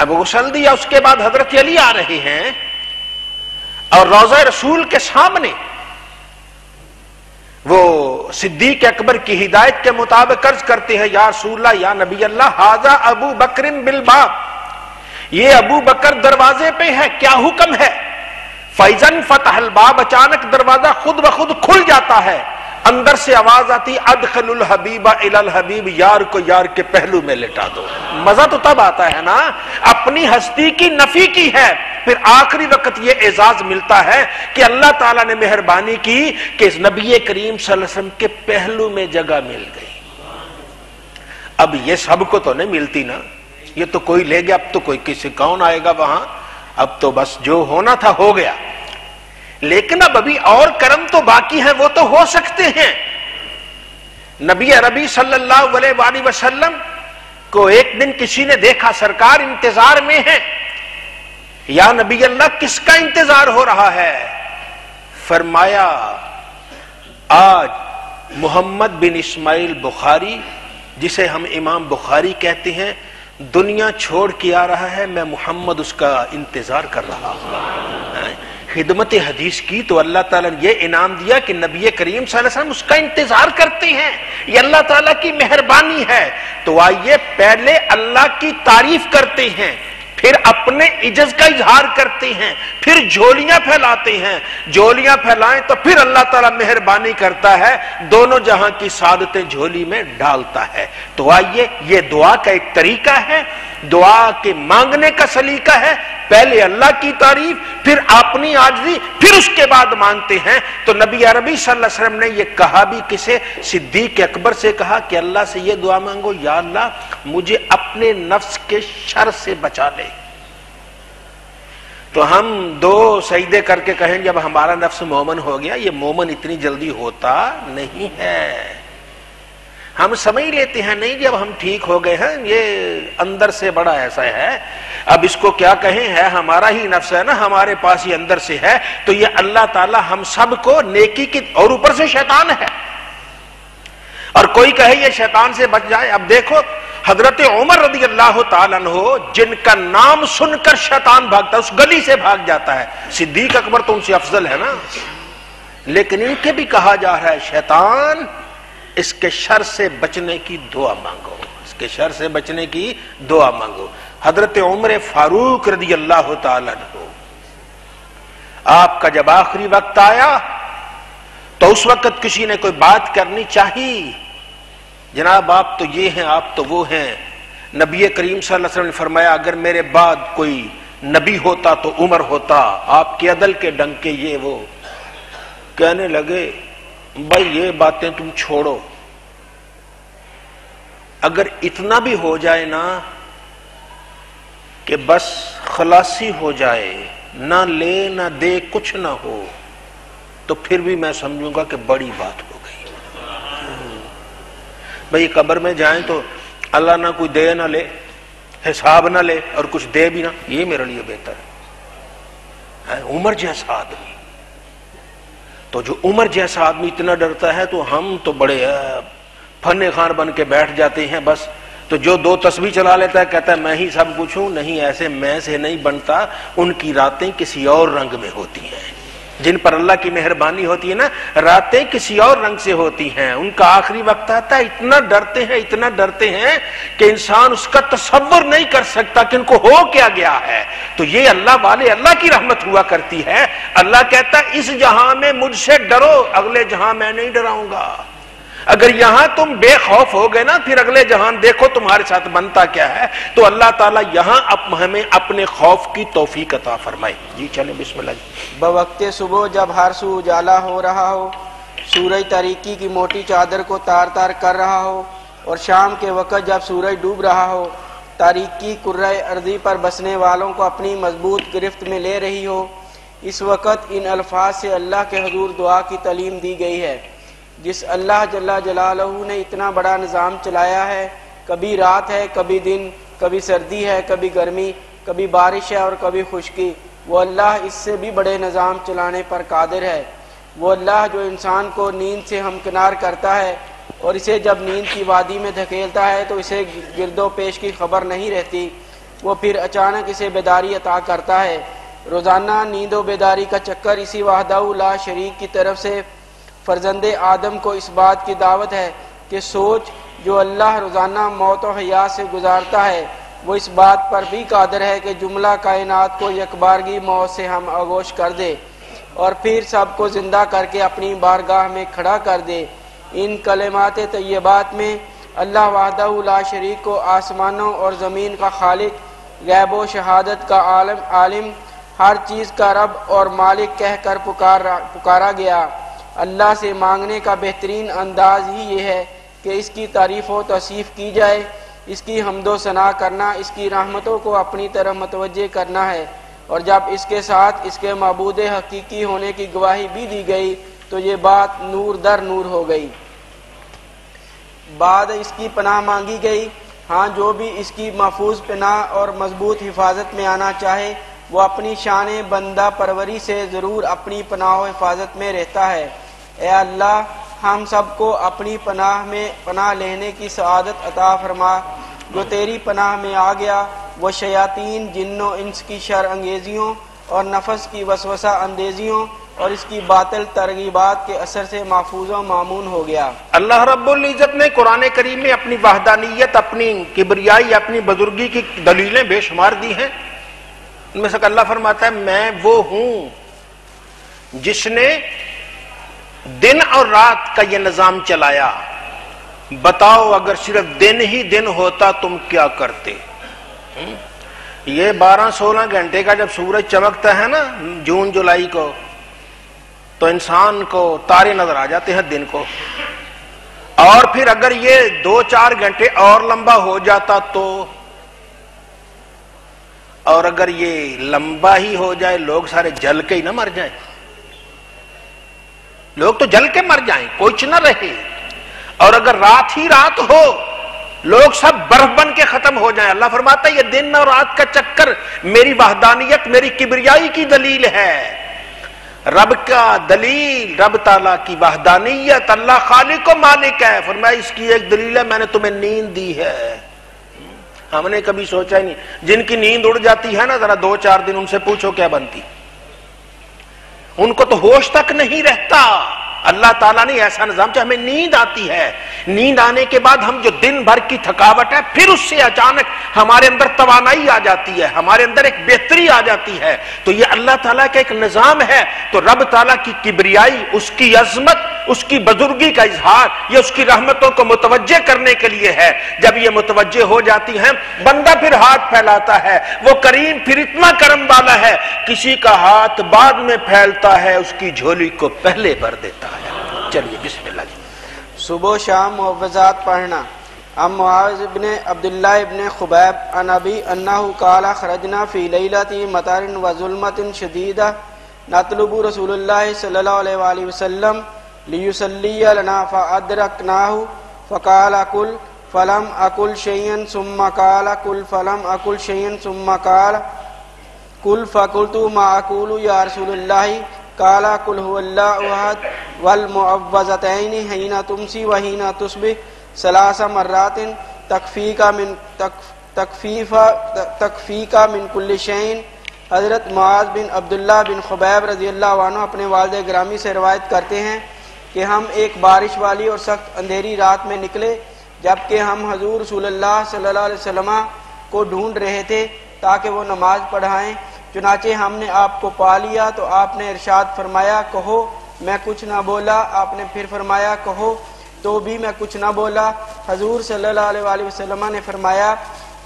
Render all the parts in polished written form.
اب غسل دیا، اس کے بعد حضرت علی آ رہے ہیں اور روضہ رسول کے سامنے وہ صدیق اکبر کی ہدایت کے مطابق عرض کرتے ہیں یا رسول اللہ، یا نبی اللہ، ھذا ابو بکر بالباب، یہ ابو بکر دروازے پہ ہے، کیا حکم ہے؟ فَإِذَا انْفَتَحَ الْبَابُ، اچانک دروازہ خود بخود کھل جاتا ہے، اندر سے آواز آتی ادخل الحبیب الی الحبیب، یار کو یار کے پہلو میں لٹا دو۔ مزہ تو تب آتا ہے نا، اپنی ہستی کی نفی کی ہے، پھر آخری وقت یہ اعزاز ملتا ہے کہ اللہ تعالیٰ نے مہربانی کی کہ اس نبی کریم صلی اللہ علیہ وسلم کے پہلو میں جگہ مل گئی۔ اب یہ سب کو تو نہیں ملتی نا، یہ تو کوئی لے گیا، اب تو کوئی کسی کون آئے گا وہاں، اب تو بس جو ہونا تھا ہو گیا۔ لیکن اب ابھی اور کرم تو باقی ہیں، وہ تو ہو سکتے ہیں۔ نبی عربی صلی اللہ علیہ وآلہ وسلم کو ایک دن کسی نے دیکھا، سرکار انتظار میں ہیں۔ یا نبی اللہ کس کا انتظار ہو رہا ہے؟ فرمایا آج محمد بن اسماعیل بخاری، جسے ہم امام بخاری کہتے ہیں، دنیا چھوڑ کے آ رہا ہے، میں محمد اس کا انتظار کر رہا ہوں۔ خدمت حدیث کی تو اللہ تعالیٰ نے یہ انعام دیا کہ نبی کریم صلی اللہ علیہ وسلم اس کا انتظار کرتے ہیں، یہ اللہ تعالیٰ کی مہربانی ہے۔ تو آئیے پہلے اللہ کی تعریف کرتے ہیں، پھر اپنے عجز کا اظہار کرتے ہیں، پھر جھولیاں پھیلاتے ہیں۔ جھولیاں پھیلائیں تو پھر اللہ تعالیٰ مہربانی کرتا ہے، دونوں جہاں کی سعادتیں جھولی میں ڈالتا ہے۔ تو آئیے یہ دعا کا ایک طریقہ ہے، دعا کے مانگنے کا سلیقہ ہے، پہلے اللہ کی تعریف، پھر اپنی عاجزی، پھر اس کے بعد مانگتے ہیں۔ تو نبی عربی صلی اللہ علیہ وسلم نے یہ کہا بھی کسے؟ صدیق اکبر سے کہا کہ اللہ سے یہ دعا مانگو، یا اللہ مجھے اپنے نفس کے شر سے بچا لے۔ تو ہم دو سجدے کر کے کہیں جب ہمارا نفس مومن ہو گیا، یہ مومن اتنی جلدی ہوتا نہیں ہے۔ ہم سمجھ لیتے ہیں نہیں جب ہم ٹھیک ہو گئے ہیں، یہ اندر سے بڑا ایسا ہے، اب اس کو کیا کہیں، ہے ہمارا ہی نفس ہے نا، ہمارے پاس ہی اندر سے ہے۔ تو یہ اللہ تعالی ہم سب کو نیکی کی، اور اوپر سے شیطان ہے، اور کوئی کہے یہ شیطان سے بچ جائے۔ اب دیکھو حضرت عمر رضی اللہ تعالیٰ عنہ، جن کا نام سن کر شیطان بھاگتا ہے، اس گلی سے بھاگ جاتا ہے۔ صدیق اکبر تو ان سے افضل ہے نا، لیکن ان کے بھی کہا جا رہا ہے شیطان اس کے شر سے بچنے کی دعا مانگو، اس کے شر سے بچنے کی دعا مانگو۔ حضرت عمر فاروق رضی اللہ تعالیٰ عنہ، آپ کا جب آخری وقت آیا تو اس وقت کسی نے کوئی بات کرنی چاہی، جناب آپ تو یہ ہیں، آپ تو وہ ہیں۔ نبی کریم صلی اللہ علیہ وسلم نے فرمایا اگر میرے بعد کوئی نبی ہوتا تو عمر ہوتا، آپ کے عدل کے ڈنکے یہ وہ۔ کہنے لگے بھائی یہ باتیں تم چھوڑو، اگر اتنا بھی ہو جائے نا کہ بس خلاصی ہو جائے، نہ لے نہ دے کچھ نہ ہو، تو پھر بھی میں سمجھوں گا کہ بڑی بات ہو گئی۔ بھائی قبر میں جائیں تو اللہ نہ کوئی دے نہ لے، حساب نہ لے اور کچھ دے بھی نہ، یہ میرے لیے بہتر ہے۔ عمر جیسا آدمی، تو جو عمر جیسا آدمی اتنا ڈرتا ہے تو ہم تو بڑے فن خان بن کے بیٹھ جاتے ہیں بس۔ تو جو دو تسبیح چلا لیتا ہے کہتا ہے میں ہی سب کچھ ہوں، نہیں ایسے میں سے نہیں بنتا، ان کی راتیں کسی اور رنگ میں ہوتی ہیں۔ جن پر اللہ کی مہربانی ہوتی ہے نا، راتیں کسی اور رنگ سے ہوتی ہیں، ان کا آخری وقت آتا ہے، اتنا ڈرتے ہیں کہ انسان اس کا تصور نہیں کر سکتا کہ ان کو ہو کیا گیا ہے۔ تو یہ اللہ والے، اللہ کی رحمت ہوا کرتی ہے۔ اللہ کہتا ہے اس جہاں میں مجھ سے ڈرو، اگلے جہاں میں نہیں ڈراؤں گا۔ اگر یہاں تم بے خوف ہو گئے نا، پھر اگلے جہان دیکھو تمہارے ساتھ بنتا کیا ہے۔ تو اللہ تعالیٰ یہاں ہمیں اپنے خوف کی توفیق عطا فرمائے۔ جی چلیں بسم اللہ جی۔ بوقت صبح جب ہر سو اجالا ہو رہا ہو، سورج تاریکی کی موٹی چادر کو تار تار کر رہا ہو، اور شام کے وقت جب سورج ڈوب رہا ہو، تاریکی کرۂ ارضی پر بسنے والوں کو اپنی مضبوط گرفت میں لے رہی ہو، اس وقت ان الفاظ سے اللہ کے حضور دعا کی تعلیم دی گئی ہے۔ جس اللہ جل جلالہ نے اتنا بڑا نظام چلایا ہے، کبھی رات ہے کبھی دن، کبھی سردی ہے کبھی گرمی، کبھی بارش ہے اور کبھی خشکی، وہ اللہ اس سے بھی بڑے نظام چلانے پر قادر ہے۔ وہ اللہ جو انسان کو نیند سے ہمکنار کرتا ہے اور اسے جب نیند کی وادی میں دھکیلتا ہے تو اسے گرد و پیش کی خبر نہیں رہتی، وہ پھر اچانک اسے بیداری عطا کرتا ہے۔ روزانہ نیند و بیداری کا چکر اسی وحدہ لا شریک کی طرف سے فرزند آدم کو اس بات کی دعوت ہے کہ سوچ، جو اللہ روزانہ موت و حیات سے گزارتا ہے وہ اس بات پر بھی قادر ہے کہ جملہ کائنات کو یکبارگی موت سے ہم آغوش کر دے اور پھر سب کو زندہ کر کے اپنی بارگاہ میں کھڑا کر دے۔ ان کلمات طیبات میں اللہ وحدہ لا شریک کو آسمانوں اور زمین کا خالق، غیب و شہادت کا عالم، ہر چیز کا رب اور مالک کہہ کر پکارا گیا۔ اللہ سے مانگنے کا بہترین انداز ہی یہ ہے کہ اس کی تعریف و توصیف کی جائے، اس کی حمد و ثنا کرنا، اس کی رحمتوں کو اپنی طرف متوجہ کرنا ہے، اور جب اس کے ساتھ اس کے معبود حقیقی ہونے کی گواہی بھی دی گئی تو یہ بات نور در نور ہو گئی۔ بعد اس کی پناہ مانگی گئی۔ ہاں، جو بھی اس کی محفوظ پناہ اور مضبوط حفاظت میں آنا چاہے وہ اپنی شان بندہ پروری سے ضرور اپنی پناہ و حفاظت میں رہتا ہے۔ اے اللہ، ہم سب کو اپنی پناہ میں پناہ لینے کی سعادت عطا فرما۔ جو تیری پناہ میں آ گیا وہ شیاطین، جن و انس کی شر انگیزیوں اور نفس کی وسوسہ اندیزیوں اور اس کی باطل ترغیبات کے اثر سے محفوظ و مامون ہو گیا۔ اللہ رب العزت نے قرآن کریم میں اپنی وحدانیت، اپنی کبریائی، اپنی بزرگی کی دلیلیں بے شمار دی ہیں۔ ان میں سے اللہ فرماتا ہے میں وہ ہوں جس نے دن اور رات کا یہ نظام چلایا، بتاؤ اگر صرف دن ہی دن ہوتا تم کیا کرتے؟ یہ 12-16 گھنٹے کا جب سورج چمکتا ہے نا جون جولائی کو تو انسان کو تارے نظر آ جاتے ہیں دن کو، اور پھر اگر یہ 2-4 گھنٹے اور لمبا ہو جاتا تو، اور اگر یہ لمبا ہی ہو جائے لوگ سارے جل کے ہی نہ مر جائیں، لوگ تو جل کے مر جائیں، کچھ نہ رہے، اور اگر رات ہی رات ہو لوگ سب برف بن کے ختم ہو جائیں۔ اللہ فرماتا ہے یہ دن اور رات کا چکر میری وحدانیت، میری کبریائی کی دلیل ہے۔ رب کا دلیل، رب تعالیٰ کی وحدانیت، اللہ خالق و مالک ہے۔ فرمایا اس کی ایک دلیل ہے میں نے تمہیں نیند دی ہے۔ ہم نے کبھی سوچا ہی نہیں، جن کی نیند اڑ جاتی ہے نا ذرا 2-4 دن ان سے پوچھو کیا بنتی، ان کو تو ہوش تک نہیں رہتا۔ اللہ تعالیٰ نے ایسا نظام چاہے، ہمیں نیند آتی ہے، نیند آنے کے بعد ہم جو دن بھر کی تھکاوٹ ہے پھر اس سے اچانک ہمارے اندر توانائی آ جاتی ہے، ہمارے اندر ایک بہتری آ جاتی ہے، تو یہ اللہ تعالیٰ کا ایک نظام ہے۔ تو رب تعالیٰ کی کبریائی، اس کی عظمت، اس کی بزرگی کا اظہار یہ اس کی رحمتوں کو متوجہ کرنے کے لیے ہے۔ جب یہ متوجہ ہو جاتی ہیں بندہ پھر ہاتھ پھیلاتا ہے، وہ کریم پھر اتنا کرم والا ہے، کسی کا ہاتھ بعد میں پھیلتا ہے اس کی جھولی کو پہلے بھر دیتا ہے۔ چلیے بسم اللہ جی۔ صبح و شام معوذات پڑھنا۔ ام معاذ بن عبداللہ ابن خبیب عن ابی انہ قال خرجنا فی لیلۃ مطر و ظلمۃ شدیدہ نطلب رسول اللہ صلی اللہ علیہ وآلہ وسلم لیصلی لنا فادرکناہ فقال کل فلم اکل شیئا ثم قال کل فلم اکل شیئا ثم قال کل فقلت ما اقول یا رسول اللہ قال قل هو الله احد والمعوذتين حين تمسي وحين تصبح 3 مرات تکفیک من کل شیء۔ حضرت معاذ بن عبداللہ بن خبیب رضی اللہ عنہ اپنے والد گرامی سے روایت کرتے ہیں کہ ہم ایک بارش والی اور سخت اندھیری رات میں نکلے، جبکہ ہم حضور رسول اللہ صلی اللہ علیہ وسلم کو ڈھونڈ رہے تھے تاکہ وہ نماز پڑھائیں۔ چنانچہ ہم نے آپ کو پا لیا تو آپ نے ارشاد فرمایا کہو، میں کچھ نہ بولا۔ آپ نے پھر فرمایا کہو، تو بھی میں کچھ نہ بولا۔ حضور صلی اللہ علیہ وآلہ وسلم نے فرمایا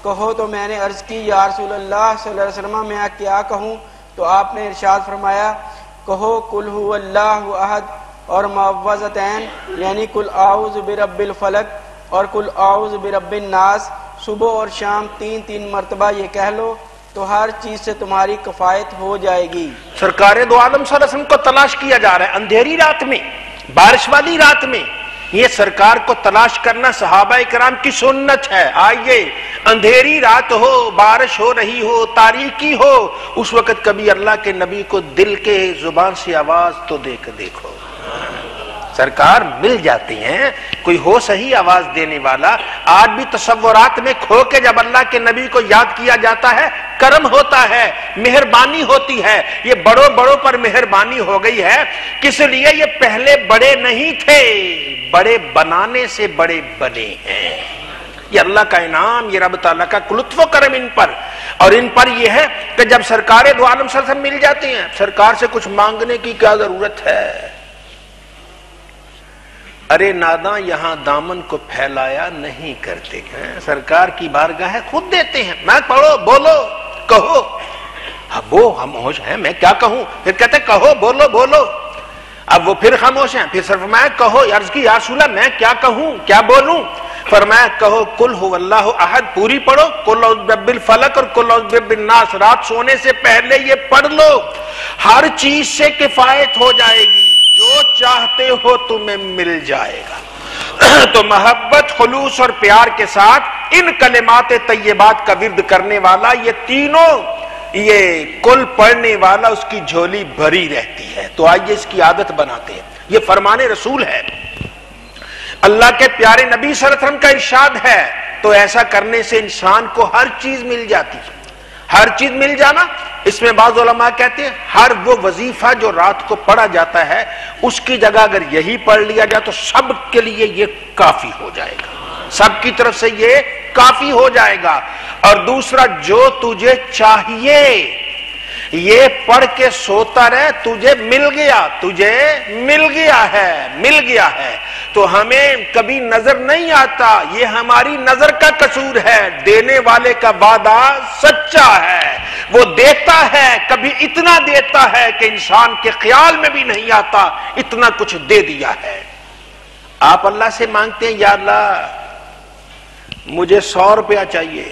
کہو، تو میں نے عرض کی یا رسول اللہ صلی اللہ علیہ وسلم میں کیا کہوں؟ تو آپ نے ارشاد فرمایا کہو قل هو اللہ احد اور معوذتین یعنی قل اعوذ برب الفلق اور قل اعوذ برب الناس۔ صبح اور شام 3 مرتبہ یہ کہہ لو تو ہر چیز سے تمہاری کفایت ہو جائے گی۔ سرکار دو عالم صلی اللہ علیہ وسلم کو تلاش کیا جا رہا ہے اندھیری رات میں، بارش والی رات میں۔ یہ سرکار کو تلاش کرنا صحابہ کرام کی سنت ہے۔ آئیے اندھیری رات ہو، بارش ہو رہی ہو، تاریکی ہو، اس وقت کبھی اللہ کے نبی کو دل کے زبان سے آواز تو دے کے دیکھو۔ سرکار مل جاتے ہیں، کوئی ہو صحیح آواز دینے والا۔ آج بھی تصورات میں کھو کے جب اللہ کے نبی کو یاد کیا جاتا ہے، کرم ہوتا ہے، مہربانی ہوتی ہے۔ یہ بڑوں بڑوں پر مہربانی ہو گئی ہے، کس لیے؟ یہ پہلے بڑے نہیں تھے، بڑے بنانے سے بڑے بنے ہیں۔ یہ اللہ کا انعام، یہ رب تعالیٰ کا لطف و کرم ان پر۔ اور ان پر یہ ہے کہ جب سرکار دو عالم صلی اللہ علیہ وسلم مل جاتے ہیں، سرکار سے کچھ مانگنے کی کیا ضرورت ہے؟ ارے ناداں یہاں دامن کو پھیلایا نہیں کرتے ہیں، سرکار کی بارگاہ ہے خود دیتے ہیں۔ میں پڑھو، بولو، کہو۔ اب وہ خاموش ہیں، میں کیا کہوں؟ پھر کہتے کہو، بولو بولو۔ اب وہ پھر خاموش ہیں، پھر فرمایا کہو۔ عرض کی یا رسول اللہ میں کیا کہوں، کیا بولوں؟ فرمایا کہو قل هو اللہ احد، پوری پڑھو، قل اعوذ برب الفلق اور قل اعوذ برب الناس، رات سونے سے پہلے یہ پڑھ لو، ہر چیز سے کفایت ہو جائے گی، جو چاہتے ہو تمہیں مل جائے گا۔ تو محبت، خلوص اور پیار کے ساتھ ان کلمات طیبات کا ورد کرنے والا، یہ تینوں، یہ کل پڑھنے والا، اس کی جھولی بھری رہتی ہے۔ تو آئیے اس کی عادت بناتے ہیں، یہ فرمان رسول ہے، اللہ کے پیارے نبی صلی اللہ علیہ وسلم کا ارشاد ہے۔ تو ایسا کرنے سے انسان کو ہر چیز مل جاتی ہے۔ ہر چیز مل جانا، اس میں بعض علماء کہتے ہیں ہر وہ وظیفہ جو رات کو پڑھا جاتا ہے، اس کی جگہ اگر یہی پڑھ لیا جائے تو سب کے لیے یہ کافی ہو جائے گا، سب کی طرف سے یہ کافی ہو جائے گا۔ اور دوسرا، جو تجھے چاہیے یہ پڑھ کے سوتا رہے، تجھے مل گیا، تجھے مل گیا ہے، مل گیا ہے۔ تو ہمیں کبھی نظر نہیں آتا، یہ ہماری نظر کا قصور ہے، دینے والے کا وعدہ سچا ہے، وہ دیتا ہے، کبھی اتنا دیتا ہے کہ انسان کے خیال میں بھی نہیں آتا، اتنا کچھ دے دیا ہے۔ آپ اللہ سے مانگتے ہیں یا اللہ مجھے 100 روپیہ چاہیے،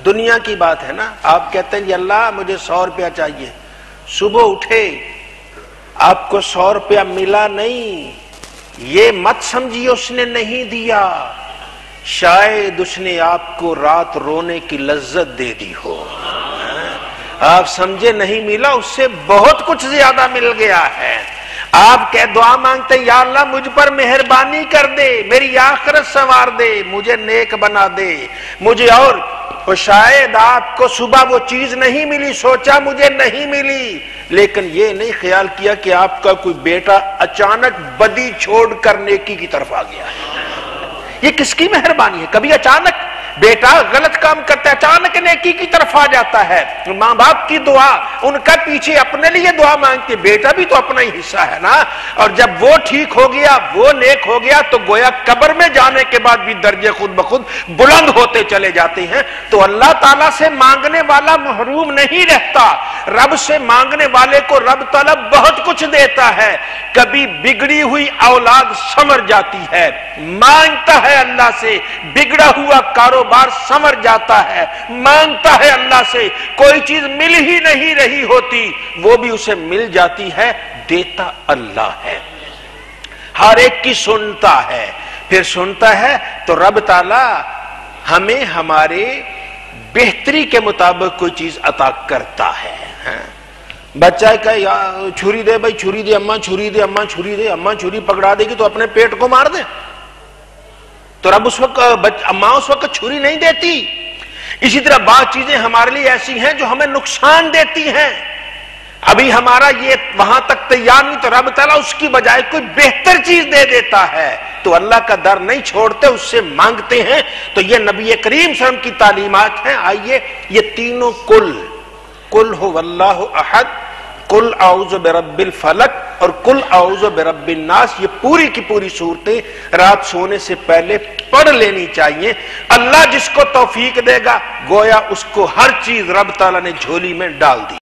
دنیا کی بات ہے نا، آپ کہتے ہیں یا اللہ مجھے 100 روپیہ چاہیے، صبح اٹھے آپ کو 100 روپیہ ملا نہیں، یہ مت سمجھیے اس نے نہیں دیا، شاید اس نے آپ کو رات رونے کی لذت دے دی ہو، آپ سمجھے نہیں ملا، اس سے بہت کچھ زیادہ مل گیا ہے۔ آپ کہ دعا مانگتے ہیں یا اللہ مجھ پر مہربانی کر دے، میری آخرت سنوار دے، مجھے نیک بنا دے، مجھے اور شاید آپ کو صبح وہ چیز نہیں ملی، سوچا مجھے نہیں ملی، لیکن یہ نہیں خیال کیا کہ آپ کا کوئی بیٹا اچانک بدی چھوڑ کر نیکی کی طرف آ گیا ہے۔ یہ کس کی مہربانی ہے؟ کبھی اچانک بیٹا غلط کام کرتا ہے، اچانک نیکی کی طرف آ جاتا ہے۔ ماں باپ کی دعا، ان کا پیچھے اپنے لیے دعا مانگتے، بیٹا بھی تو اپنا ہی حصہ ہے نا، اور جب وہ ٹھیک ہو گیا، وہ نیک ہو گیا، تو گویا قبر میں جانے کے بعد بھی درجے خود بخود بلند ہوتے چلے جاتے ہیں۔ تو اللہ تعالیٰ سے مانگنے والا محروم نہیں رہتا، رب سے مانگنے والے کو رب تعالیٰ بہت کچھ دیتا ہے۔ کبھی بگڑی ہوئی اولاد سنور جاتی ہے، مانگتا ہے اللہ سے، بگڑا ہوا کاروبار سنور جاتا ہے، مانگتا ہے اللہ سے، کوئی چیز مل ہی نہیں رہی ہوتی وہ بھی اسے مل جاتی ہے، دیتا اللہ ہے، ہر ایک کی سنتا ہے۔ پھر سنتا ہے تو رب تعالی ہمیں ہمارے بہتری کے مطابق کوئی چیز عطا کرتا ہے۔ بچہ کہ چھری دے بھائی، چھری دے اماں، چھری دے اماں، چھری دے اماں، چھری پکڑا دے گی تو اپنے پیٹ کو مار دے، تو رب اس وقت ماں اس وقت چھری نہیں دیتی۔ اسی طرح بعض چیزیں ہمارے لیے ایسی ہیں جو ہمیں نقصان دیتی ہیں، ابھی ہمارا یہ وہاں تک تیار نہیں، تو رب تعالیٰ اس کی بجائے کوئی بہتر چیز دے دیتا ہے، تو اللہ کا در نہیں چھوڑتے، اس سے مانگتے ہیں۔ تو یہ نبی کریم صلی اللہ علیہ وسلم کی تعلیمات ہیں۔ آئیے یہ تینوں قل هو اللہ احد، قل اعوذ برب الفلق اور قل اعوذ برب الناس، یہ پوری کی پوری صورتیں رات سونے سے پہلے پڑھ لینی چاہیے۔ اللہ جس کو توفیق دے گا، گویا اس کو ہر چیز رب تعالیٰ نے جھولی میں ڈال دی۔